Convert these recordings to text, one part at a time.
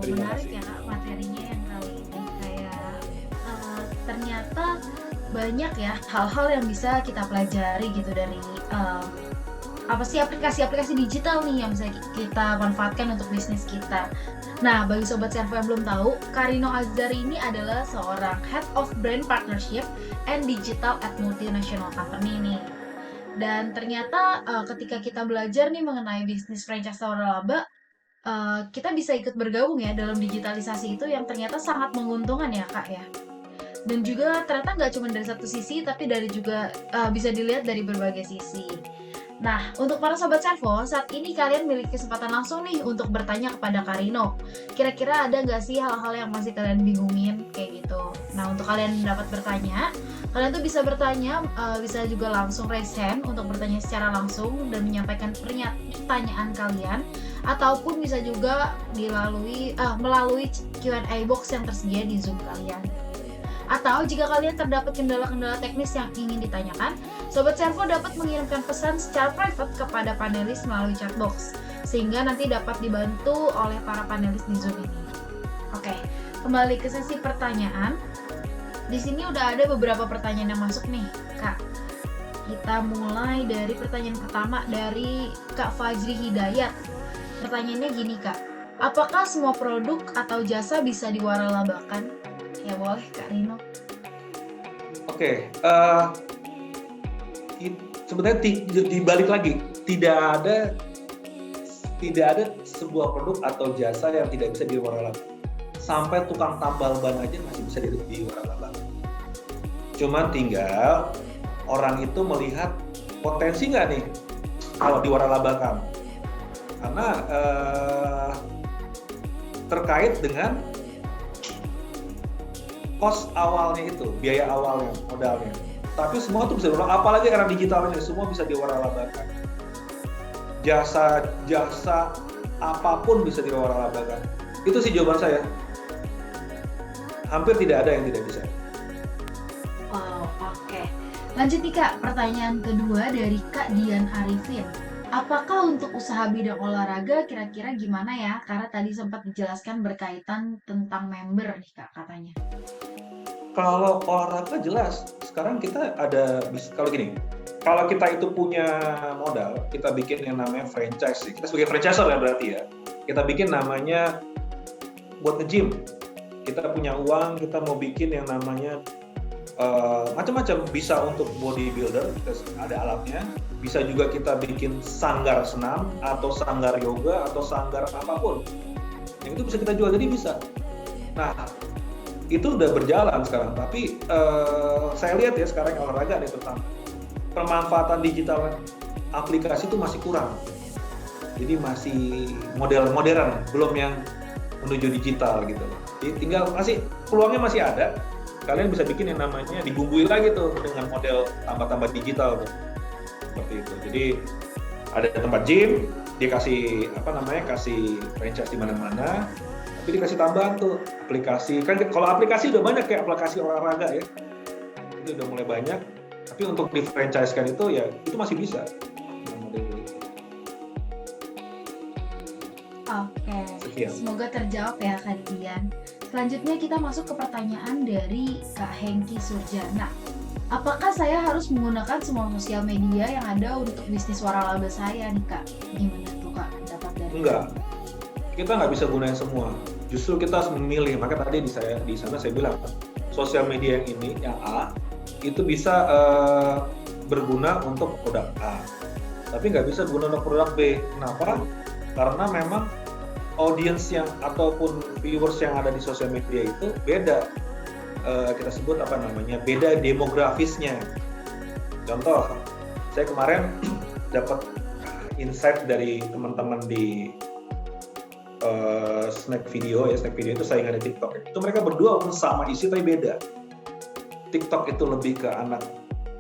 Terima Menarik kasih. ya Kak materinya yang kali ini. Kayak ternyata banyak ya hal-hal yang bisa kita pelajari gitu dari apa sih aplikasi-aplikasi digital nih yang bisa kita manfaatkan untuk bisnis kita. Nah, bagi Sobat Servo yang belum tahu, Karino Azhari ini adalah seorang Head of Brand Partnership and Digital at Multinational Company nih. Dan ternyata ketika kita belajar nih mengenai bisnis franchise waralaba, kita bisa ikut bergabung ya dalam digitalisasi itu yang ternyata sangat menguntungkan ya Kak ya. Dan juga ternyata nggak cuma dari satu sisi, tapi dari juga bisa dilihat dari berbagai sisi. Nah, untuk para Sobat Servo, saat ini kalian memiliki kesempatan langsung nih untuk bertanya kepada Karino. Kira-kira ada nggak sih hal-hal yang masih kalian bingungin kayak gitu? Nah, untuk kalian dapat bertanya, kalian tuh bisa bertanya, bisa juga langsung raise hand untuk bertanya secara langsung dan menyampaikan pertanyaan kalian, ataupun bisa juga melalui Q&A box yang tersedia di Zoom kalian. Atau jika kalian terdapat kendala-kendala teknis yang ingin ditanyakan, Sobat Servo dapat mengirimkan pesan secara private kepada panelis melalui chat box, sehingga nanti dapat dibantu oleh para panelis di Zoom ini. Oke, kembali ke sesi pertanyaan. Di sini udah ada beberapa pertanyaan yang masuk nih, Kak. Kita mulai dari pertanyaan pertama dari Kak Fajri Hidayat. Pertanyaannya gini, Kak. Apakah semua produk atau jasa bisa diwaralabakan? Ya boleh, Kak Rino. Oke, sebenarnya dibalik lagi, tidak ada sebuah produk atau jasa yang tidak bisa diwaralaba. Sampai tukang tambal ban aja masih bisa diwaralaba. Cuman tinggal orang itu melihat potensi nggak nih kalau diwaralabakan. Karena terkait dengan cost awalnya itu, biaya awalnya, modalnya. Tapi semua tuh bisa diwaralabakan, apalagi era digitalnya, semua bisa diwaralabakan. Jasa apapun bisa diwaralabakan. Itu sih jawaban saya. Hampir tidak ada yang tidak bisa. Wow, oke. Lanjut nih Kak, pertanyaan kedua dari Kak Dian Arifin. Apakah untuk usaha bidang olahraga kira-kira gimana ya? Karena tadi sempat dijelaskan berkaitan tentang member nih Kak katanya. Kalau olahraga jelas, sekarang kita ada, kalau gini, kalau kita itu punya modal, kita bikin yang namanya franchise. Kita sebagai franchisor ya berarti ya. Kita bikin namanya buat nge-gym. Kita punya uang, kita mau bikin yang namanya macam-macam. Bisa untuk bodybuilder, ada alatnya. Bisa juga kita bikin sanggar senam, atau sanggar yoga, atau sanggar apapun. Yang itu bisa kita jual, jadi bisa. Nah, itu udah berjalan sekarang, tapi saya lihat ya sekarang olahraga nih tentang pemanfaatan digital aplikasi itu masih kurang, jadi masih model modern, belum yang menuju digital gitu. Jadi tinggal peluangnya masih ada, kalian bisa bikin yang namanya dibumbui lagi tuh dengan model tambah-tambah digital tuh. Seperti itu. Jadi ada tempat gym, dia kasih kasih franchise di mana-mana. Tapi dikasih tambahan tuh aplikasi, kan kalau aplikasi udah banyak kayak aplikasi olahraga ya, itu udah mulai banyak, tapi untuk di franchise-kan itu ya itu masih bisa. Oke, Sekian. semoga terjawab ya Kak Dian. Selanjutnya kita masuk ke pertanyaan dari Kak Hengki Surjana. Apakah saya harus menggunakan semua sosial media yang ada untuk bisnis waralaba saya nih Kak? Gimana tuh Kak pendapat dari? Enggak, kita nggak bisa gunain semua. Justru kita harus memilih. Maka tadi di sana saya bilang sosial media yang ini, yang A, itu bisa berguna untuk produk A, tapi nggak bisa berguna untuk produk B. Kenapa? Karena memang audience yang ataupun viewers yang ada di sosial media itu beda. Kita sebut beda demografisnya. Contoh, saya kemarin dapat insight dari teman-teman di Snack Video itu saingan di TikTok. Itu mereka berdua sama isi tapi beda. TikTok itu lebih ke anak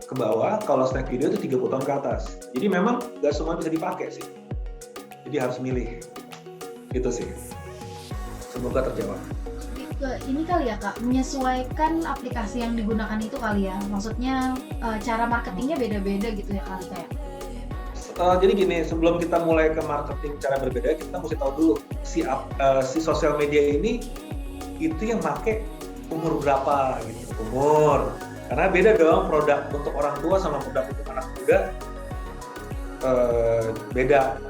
ke bawah, kalau Snack Video itu 30 tahun ke atas. Jadi memang nggak semua bisa dipakai sih. Jadi harus milih. Gitu sih. Semoga terjawab. Ini kali ya Kak, menyesuaikan aplikasi yang digunakan itu kali ya. Maksudnya cara marketingnya beda-beda gitu ya kali kayak. Jadi gini, sebelum kita mulai ke marketing cara berbeda, kita mesti tahu dulu si sosial media ini itu yang make umur berapa gitu, umur. Karena beda dong produk untuk orang tua sama produk untuk anak muda.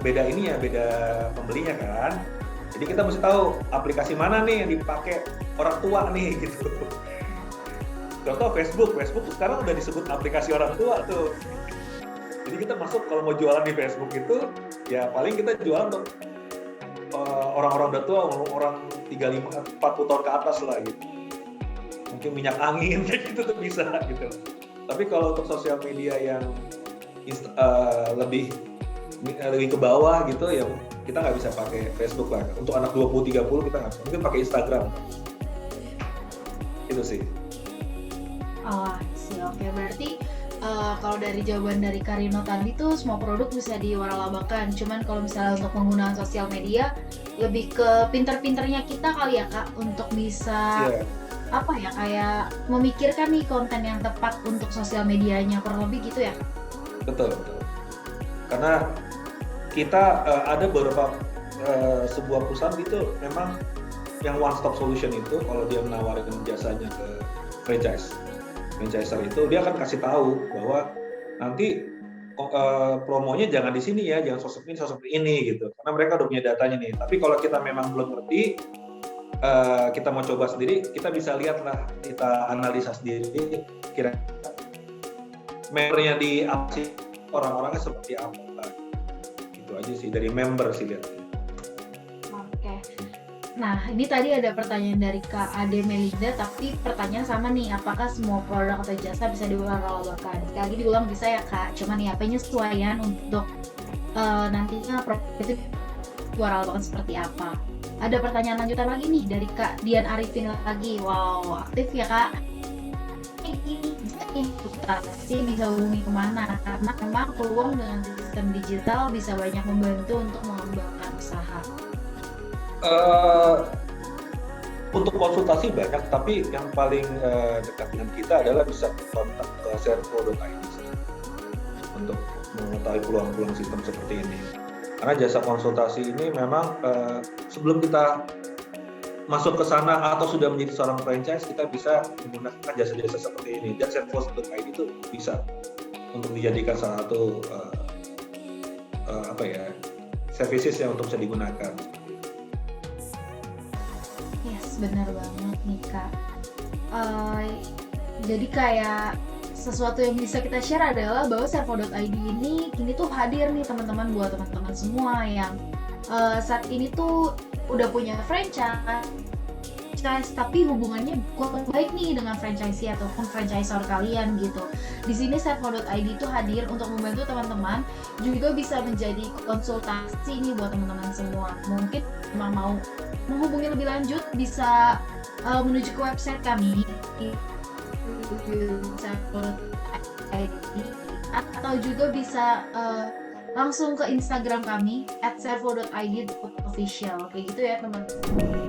Beda ini ya, beda pembelinya kan. Jadi kita mesti tahu aplikasi mana nih yang dipakai orang tua nih gitu. Contoh Facebook sekarang udah disebut aplikasi orang tua tuh. Jadi kita masuk kalau mau jualan di Facebook itu ya paling kita jualan untuk orang-orang udah tua, orang 35 40 tahun ke atas lah gitu. Mungkin minyak angin kayak gitu tuh bisa gitu. Tapi kalau untuk sosial media yang lebih ke bawah gitu ya kita nggak bisa pakai Facebook lah. Untuk anak 20-30 kita nggak bisa. Mungkin pakai Instagram. Itu sih. Oh, sih oke. Berarti kalau dari jawaban dari Karino tadi tuh semua produk bisa diwaralabakan. Cuman kalau misalnya untuk penggunaan sosial media lebih ke pinter-pinternya kita kali ya Kak untuk bisa apa ya kayak memikirkan nih konten yang tepat untuk sosial medianya, kurang lebih gitu ya. Betul. Karena kita ada beberapa sebuah perusahaan itu memang yang one stop solution itu kalau dia menawarkan jasanya ke franchiser itu dia akan kasih tahu bahwa nanti promonya jangan di sini ya, jangan sosok ini gitu. Karena mereka udah punya datanya nih. Tapi kalau kita memang belum ngerti, kita mau coba sendiri, kita bisa lihat lah, kita analisa sendiri kira-kira membernya di aplikasi orang-orangnya seperti apa. Itu aja sih dari member sih lihatnya. Oke. Nah, ini tadi ada pertanyaan dari Kak Ade Melinda, tapi pertanyaan sama nih, apakah semua produk atau jasa bisa diwaralabakan? Sekali lagi diulang bisa ya Kak, cuman ya penyesuaian untuk nantinya produk itu diwaralabakan seperti apa. Ada pertanyaan lanjutan lagi nih dari Kak Dian Arifin lagi. Wow, aktif ya Kak. Ini sih bisa hubungi kemana? Karena memang peluang dengan sistem digital bisa banyak membantu untuk mengembangkan usaha. Untuk konsultasi banyak, tapi yang paling dekat dengan kita adalah bisa kontak ke servo.id untuk mengetahui peluang-peluang sistem seperti ini. Karena jasa konsultasi ini memang sebelum kita masuk ke sana atau sudah menjadi seorang franchise, kita bisa menggunakan jasa-jasa seperti ini. Dan servo.id itu bisa untuk dijadikan salah satu services yang untuk bisa digunakan. Benar banget nih Kak. Jadi kayak sesuatu yang bisa kita share adalah bahwa servo.id ini kini tuh hadir nih teman-teman, buat teman-teman semua yang saat ini tuh udah punya franchise tapi hubungannya kurang baik nih dengan franchisee ataupun franchisor kalian gitu. Di sini servo.id itu hadir untuk membantu teman-teman, juga bisa menjadi konsultasi nih buat teman-teman semua. Mungkin memang mau menghubungi lebih lanjut bisa menuju ke website kami servo.id atau juga bisa langsung ke Instagram kami @servo.id official, kayak gitu ya teman-teman.